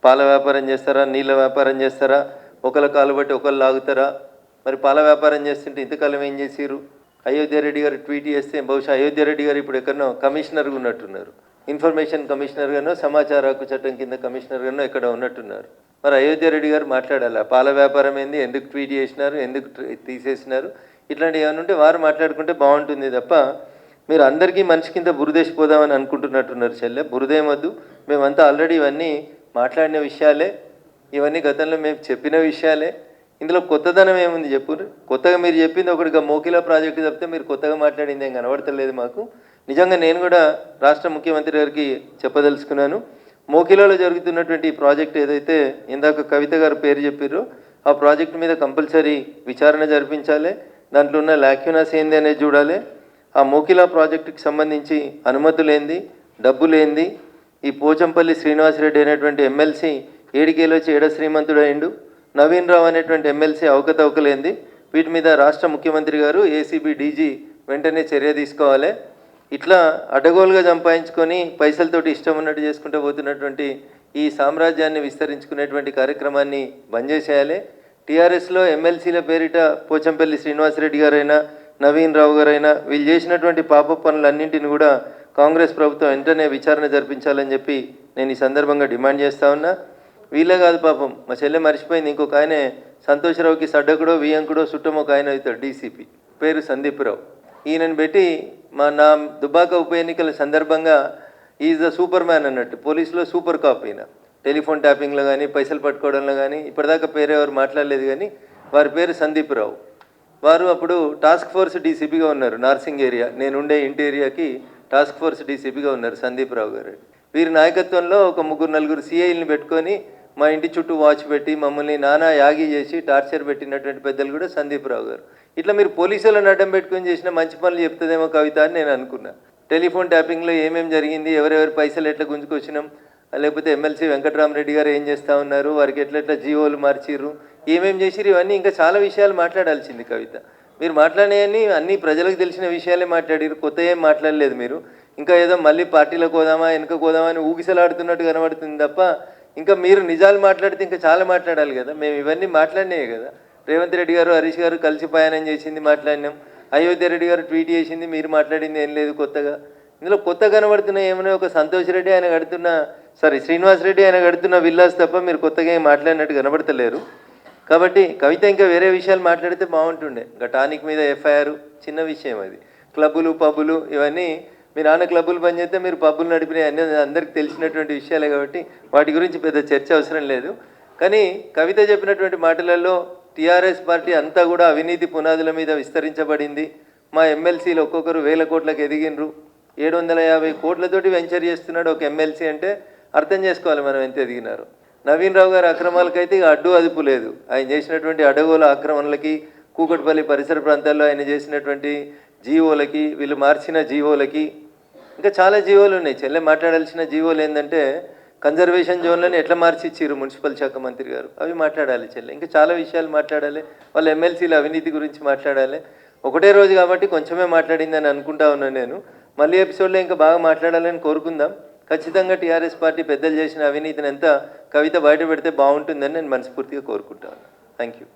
పాల వ్యాపారం చేస్తారా, నీళ్ళ వ్యాపారం చేస్తారా, ఒకళ్ళ కాలు బట్టి ఒకళ్ళు లాగుతారా? మరి పాల వ్యాపారం చేస్తుంటే ఇంతకాలం ఏం చేసిరు? అయోధ్య రెడ్డి గారు ట్వీట్ చేస్తే బహుశా అయోధ్య రెడ్డి గారు ఇప్పుడు ఎక్కడనో కమిషనర్గా ఉన్నట్టున్నారు. ఇన్ఫర్మేషన్ కమిషనర్గానో, సమాచార హక్కు చట్టం కింద కమిషనర్గానో ఎక్కడ ఉన్నట్టున్నారు. మరి అయోధ్య రెడ్డి గారు మాట్లాడాలి, పాల వ్యాపారం ఏంది, ఎందుకు ట్వీట్ చేసినారు, ఎందుకు తీసేసినారు, ఇట్లాంటివి ఏమైనా ఉంటే వారు మాట్లాడుకుంటే బాగుంటుంది తప్ప మీరు అందరికీ మనిషి కింద బురదేసిపోదామని అనుకుంటున్నట్టున్నారు. చెల్లె బురదేమొద్దు, మేమంతా ఆల్రెడీ ఇవన్నీ మాట్లాడిన విషయాలే, ఇవన్నీ గతంలో మేము చెప్పిన విషయాలే. ఇందులో కొత్తదనం ఏముంది చెప్పు? కొత్తగా మీరు చెప్పింది ఒకటిగా మోకిలా ప్రాజెక్టు చెప్తే మీరు కొత్తగా మాట్లాడింది ఏం కనబడతలేదు మాకు. నిజంగా నేను కూడా రాష్ట్ర ముఖ్యమంత్రి గారికి చెప్పదలుచుకున్నాను, మోకిలాలో జరుగుతున్నటువంటి ఈ ప్రాజెక్ట్ ఏదైతే ఇందాక కవిత గారు పేరు చెప్పారో ఆ ప్రాజెక్టు మీద కంపల్సరీ విచారణ జరిపించాలి. దాంట్లో ఉన్న లాక్యునాస్ ఏంది అనేది చూడాలి. ఆ మోకిలా ప్రాజెక్టుకి సంబంధించి అనుమతులేంది, డబ్బులేంది, ఈ పోచంపల్లి శ్రీనివాసరెడ్డి అనేటువంటి ఎమ్మెల్సీ ఏడికేలో ఏడ శ్రీమంతుడు అయిండు, నవీన్ రావు అనేటువంటి ఎమ్మెల్సీ అవకతవకలేంది, వీటి మీద రాష్ట్ర ముఖ్యమంత్రి గారు ఏసీబీ డీజీ వెంటనే చర్య తీసుకోవాలి. ఇట్లా అడ్డగోలుగా సంపాదించుకొని పైసలతోటి ఇష్టం ఉన్నట్టు చేసుకుంటూ పోతున్నటువంటి ఈ సామ్రాజ్యాన్ని విస్తరించుకునేటువంటి కార్యక్రమాన్ని బంద్ చేసేయాలి. టీఆర్ఎస్లో ఎమ్మెల్సీల పేరిట పోచంపల్లి శ్రీనివాసరెడ్డి గారైనా, నవీన్ రావు గారైనా వీళ్ళు చేసినటువంటి పాప పనులన్నింటిని కూడా కాంగ్రెస్ ప్రభుత్వం వెంటనే విచారణ జరిపించాలని చెప్పి నేను ఈ సందర్భంగా డిమాండ్ చేస్తా ఉన్నా. వీళ్ళే కాదు పాపం, మా చెల్లె మర్చిపోయింది, ఇంకొక ఆయనే సంతోషరావుకి సడ్డకుడో వియంకుడో చుట్టం ఒక ఆయన అవుతాడు, డీసీపీ పేరు సందీప్ రావు. ఈయనను పెట్టి నా దుబాక ఉప ఎన్నికల సందర్భంగా ఈజ్ ద సూపర్ మ్యాన్ అన్నట్టు, పోలీసులో సూపర్ కాప్ ఈయన. టెలిఫోన్ ట్యాపింగ్లో కానీ పైసలు పట్టుకోవడంలో కానీ ఇప్పటిదాకా పేరు ఎవరు మాట్లాడలేదు, కానీ వారి పేరు సందీప్ రావు. వారు అప్పుడు టాస్క్ ఫోర్స్ డీసీపీగా ఉన్నారు నార్సింగ్ ఏరియా, నేనుండే ఇంటి ఏరియాకి టాస్క్ ఫోర్స్ డీసీపీగా ఉన్నారు సందీప్ రావు గారు. వీరి నాయకత్వంలో ఒక ముగ్గురు నలుగురు సిఐల్ని పెట్టుకొని మా ఇంటి చుట్టూ వాచ్ పెట్టి మమ్మల్ని నానా యాగి చేసి టార్చర్ పెట్టినటువంటి పెద్దలు కూడా సందీప్ రావు గారు. ఇట్లా మీరు పోలీసులను అడ్డం పెట్టుకొని చేసిన మంచి పనులు చెప్తుందేమో కవిత అని నేను అనుకున్నా. టెలిఫోన్ ట్యాపింగ్లో ఏమేమి జరిగింది, ఎవరెవరి పైసలు ఎట్లా గుంజుకొచ్చినాం, లేకపోతే ఎమ్మెల్సీ వెంకటరామరెడ్డి గారు ఏం చేస్తూ ఉన్నారు, వారికి ఎట్లెట్లా జీవోలు మార్చిర్రు, ఏమేమి చేసిరు, ఇవన్నీ ఇంకా చాలా విషయాలు మాట్లాడాల్సింది కవిత. మీరు మాట్లాడేవన్నీ అన్నీ ప్రజలకు తెలిసిన విషయాలే మాట్లాడారు, కొత్త ఏం మాట్లాడలేదు మీరు. ఇంకా ఏదో మళ్ళీ పార్టీలకు పోదామా వెనుక పోదామా అని ఊగిసలాడుతున్నట్టు కనబడుతుంది తప్ప ఇంకా మీరు నిజాలు మాట్లాడితే ఇంకా చాలా మాట్లాడాలి కదా. మేము ఇవన్నీ మాట్లాడినాయి కదా. రేవంత్ రెడ్డి గారు హరీష్ గారు కలిసి ప్రయాణం చేసింది మాట్లాడినాం, అయోధ్య రెడ్డి గారు ట్వీట్ చేసింది, మీరు మాట్లాడింది ఏం లేదు కొత్తగా. ఇందులో కొత్త కనబడుతున్న ఏమైనా ఒక సంతోష్ రెడ్డి ఆయన కడుతున్న శ్రీనివాస్ రెడ్డి ఆయన కడుతున్న విల్లాస్ తప్ప మీరు కొత్తగా ఏం మాట్లాడినట్టు కనబడతలేరు. కాబట్టి కవిత ఇంకా వేరే విషయాలు మాట్లాడితే బాగుంటుండే. ఇంకా టానిక్ మీద ఎఫ్ఐఆర్ చిన్న విషయం అది. క్లబ్బులు పబ్బులు ఇవన్నీ మీ నాన్న క్లబ్బులు పనిచేస్తే మీరు పబ్బులు నడిపినాయి అన్నీ అందరికీ తెలిసినటువంటి విషయాలే కాబట్టి వాటి గురించి పెద్ద చర్చ అవసరం లేదు. కానీ కవిత చెప్పినటువంటి మాటలలో టీఆర్ఎస్ పార్టీ అంతా కూడా అవినీతి పునాదుల మీద విస్తరించబడింది, మా ఎమ్మెల్సీలు ఒక్కొక్కరు 1000 కోట్లకు ఎదిగినరు, 750 కోట్లతోటి వెంచర్ చేస్తున్నాడు ఒక ఎమ్మెల్సీ అంటే అర్థం చేసుకోవాలి మనం ఎంత ఎదిగినారు. నవీన్ రావు గారి అక్రమాలకైతే ఇక అడ్డు అదుపు లేదు. ఆయన చేసినటువంటి అడగోల ఆక్రమణలకి, కూకట్పల్లి పరిసర ప్రాంతాల్లో ఆయన చేసినటువంటి జీవోలకి, వీళ్ళు మార్చిన జీవోలకి, ఇంకా చాలా జీవోలు ఉన్నాయి. చెల్లె మాట్లాడాల్సిన జీవోలు ఏంటంటే కన్జర్వేషన్ జోన్లను ఎట్లా మార్చి ఇచ్చిర్రు మున్సిపల్ శాఖ మంత్రి గారు, అవి మాట్లాడాలి చెల్లె. ఇంకా చాలా విషయాలు మాట్లాడాలి, వాళ్ళ ఎమ్మెల్సీల అవినీతి గురించి మాట్లాడాలి. ఒకటే రోజు కాబట్టి కొంచెమే మాట్లాడిందని అనుకుంటా ఉన్నాను నేను. మళ్ళీ ఎపిసోడ్లో ఇంకా బాగా మాట్లాడాలని కోరుకుందాం. ఖచ్చితంగా టీఆర్ఎస్ పార్టీ పెద్దలు చేసిన అవినీతిని ఎంత కవిత బయట పెడితే బాగుంటుందని నేను మనస్ఫూర్తిగా కోరుకుంటాను. Thank you.